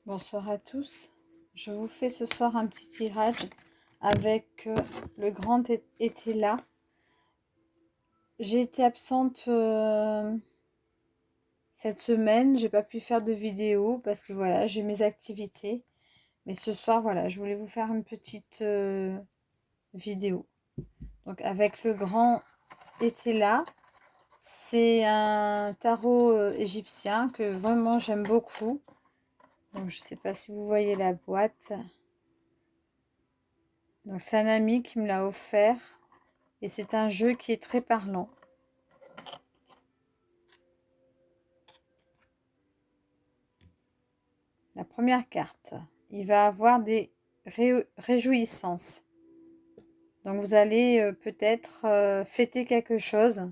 Bonsoir à tous. Je vous fais ce soir un petit tirage avec le grand été là. J'ai été absente cette semaine. J'ai pas pu faire de vidéo parce que voilà, j'ai mes activités. Mais ce soir, voilà, je voulais vous faire une petite vidéo. Donc avec le grand été là, c'est un tarot égyptien que vraiment j'aime beaucoup. Donc je sais pas si vous voyez la boîte. Donc c'est un ami qui me l'a offert et c'est un jeu qui est très parlant. La première carte, il va avoir des réjouissances. Donc vous allez peut-être fêter quelque chose.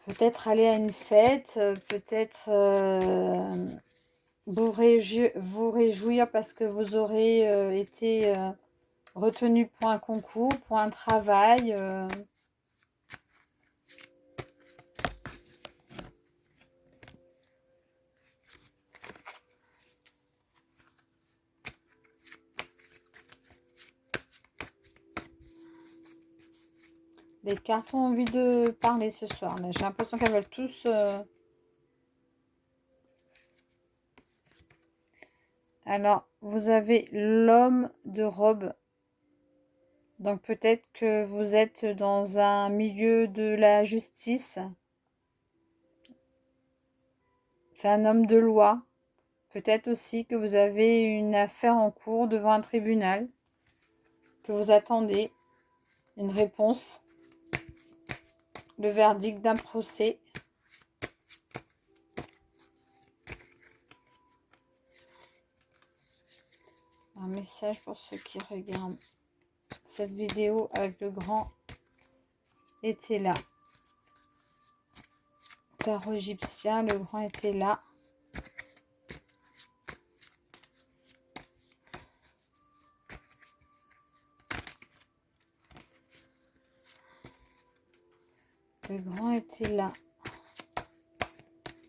Peut-être aller à une fête, peut-être vous réjouir parce que vous aurez été retenu pour un concours, pour un travail. Les cartes ont envie de parler ce soir. J'ai l'impression qu'elles veulent tous... Alors, vous avez l'homme de robe. Donc peut-être que vous êtes dans un milieu de la justice. C'est un homme de loi. Peut-être aussi que vous avez une affaire en cours devant un tribunal. Que vous attendez une réponse. Le verdict d'un procès. Un message pour ceux qui regardent cette vidéo avec le grand était là. Tarot égyptien, le grand était là. Le grand était là.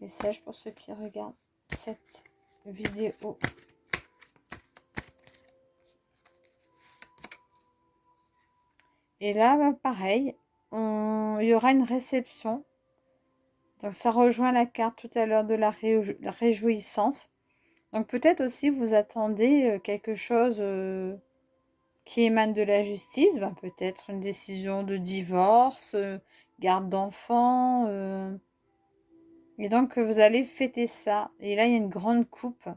Message pour ceux qui regardent cette vidéo. Et là, bah, pareil, il y aura une réception. Donc ça rejoint la carte tout à l'heure de la réjouissance. Donc peut-être aussi vous attendez quelque chose qui émane de la justice. Ben, peut-être une décision de divorce, garde d'enfants. Et donc vous allez fêter ça. Et là, il y a une grande coupe.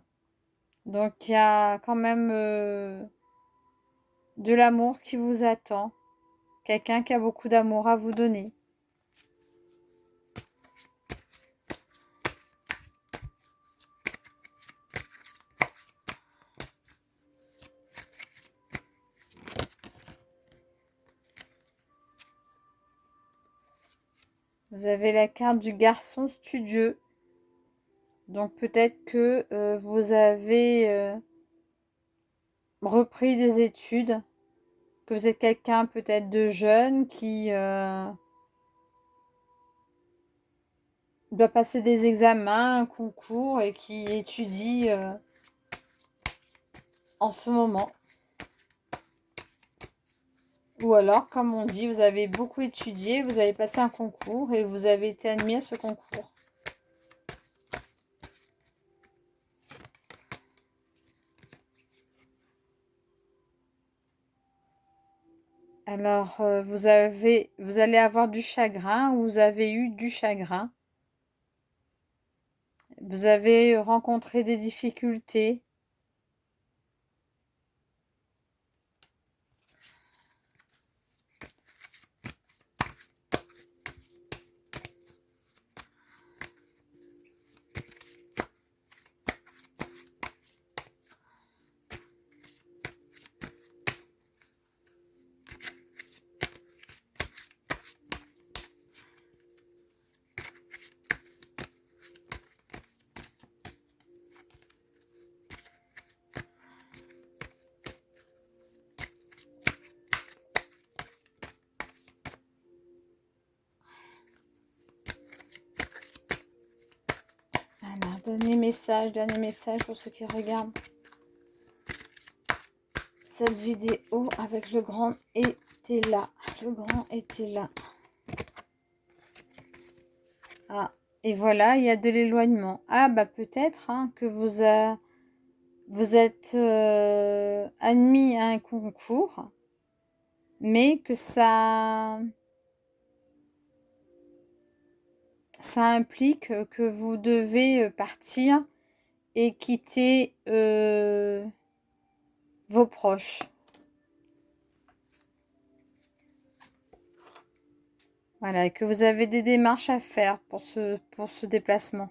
Donc il y a quand même de l'amour qui vous attend. Quelqu'un qui a beaucoup d'amour à vous donner. Vous avez la carte du garçon studieux. Donc peut-être que vous avez repris des études, que vous êtes quelqu'un peut-être de jeune qui doit passer des examens, un concours et qui étudie en ce moment. Ou alors, comme on dit, vous avez beaucoup étudié, vous avez passé un concours et vous avez été admis à ce concours. Alors, vous allez avoir du chagrin ou vous avez eu du chagrin. Vous avez rencontré des difficultés. dernier message pour ceux qui regardent cette vidéo avec le grand était là. Le grand était là. Ah, et voilà, il y a de l'éloignement. Ah, bah peut-être hein, que vous êtes admis à un concours, mais que ça implique que vous devez partir et quitter vos proches. Voilà, et que vous avez des démarches à faire pour ce déplacement.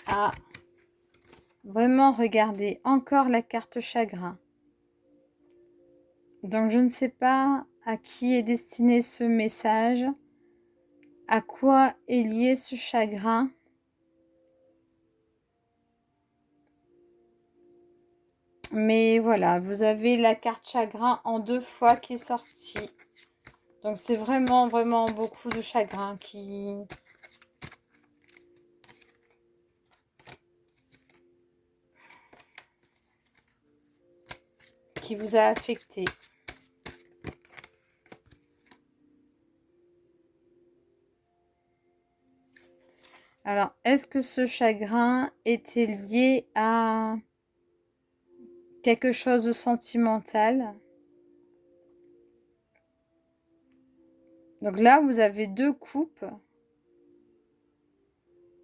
Ah, vraiment, regardez, encore la carte chagrin. Donc, je ne sais pas à qui est destiné ce message, à quoi est lié ce chagrin. Mais voilà, vous avez la carte chagrin en 2 fois qui est sortie. Donc, c'est vraiment, vraiment beaucoup de chagrin qui vous a affecté. Alors, est-ce que ce chagrin était lié à quelque chose de sentimental? Donc là, vous avez 2 coupes.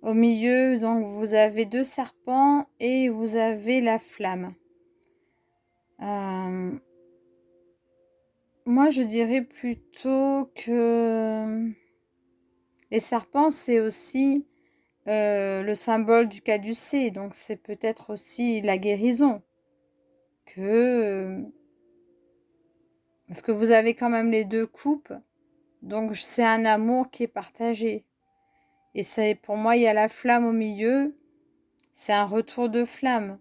Au milieu, donc, vous avez 2 serpents et vous avez la flamme. Moi, je dirais plutôt que les serpents, c'est aussi le symbole du caducée. Donc, c'est peut-être aussi la guérison. Parce que vous avez quand même les 2 coupes. Donc, c'est un amour qui est partagé. Et c'est, pour moi, il y a la flamme au milieu. C'est un retour de flamme.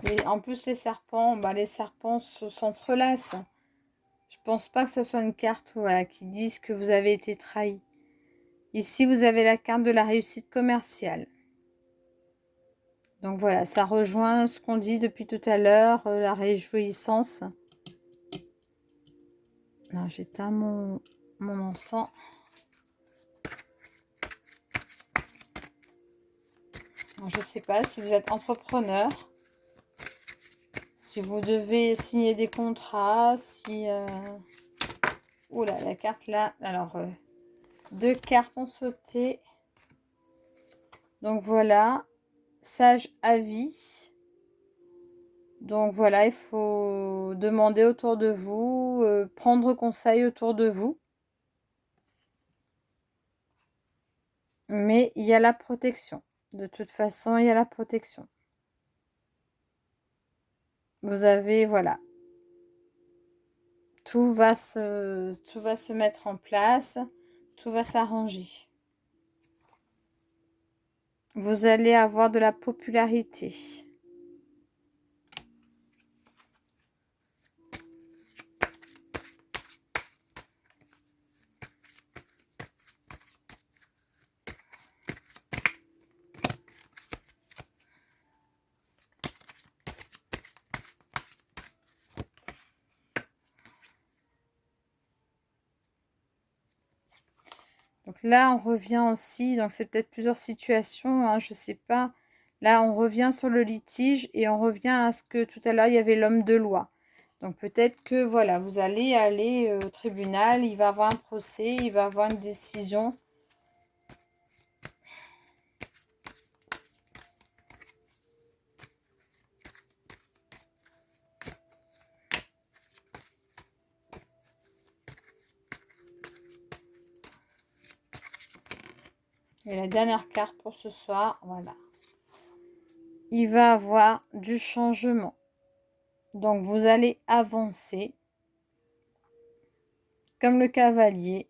Et en plus, les serpents s'entrelacent. Je pense pas que ce soit une carte voilà, qui dise que vous avez été trahi. Ici, vous avez la carte de la réussite commerciale. Donc voilà, ça rejoint ce qu'on dit depuis tout à l'heure, la réjouissance. Non, j'éteins mon encens. Alors, je ne sais pas si vous êtes entrepreneur, si vous devez signer des contrats, si... Oula, la carte là, alors 2 cartes ont sauté. Donc voilà, sage avis. Donc voilà, il faut demander autour de vous, prendre conseil autour de vous. Mais il y a la protection. De toute façon, il y a la protection. Vous avez, voilà. Tout va se mettre en place. Tout va s'arranger. Vous allez avoir de la popularité. Donc là, on revient aussi, donc c'est peut-être plusieurs situations, hein, je ne sais pas. Là, on revient sur le litige et on revient à ce que tout à l'heure, il y avait l'homme de loi. Donc peut-être que, voilà, vous allez aller au tribunal, il va avoir un procès, il va avoir une décision. Et la dernière carte pour ce soir, voilà. Il va avoir du changement. Donc, vous allez avancer comme le cavalier.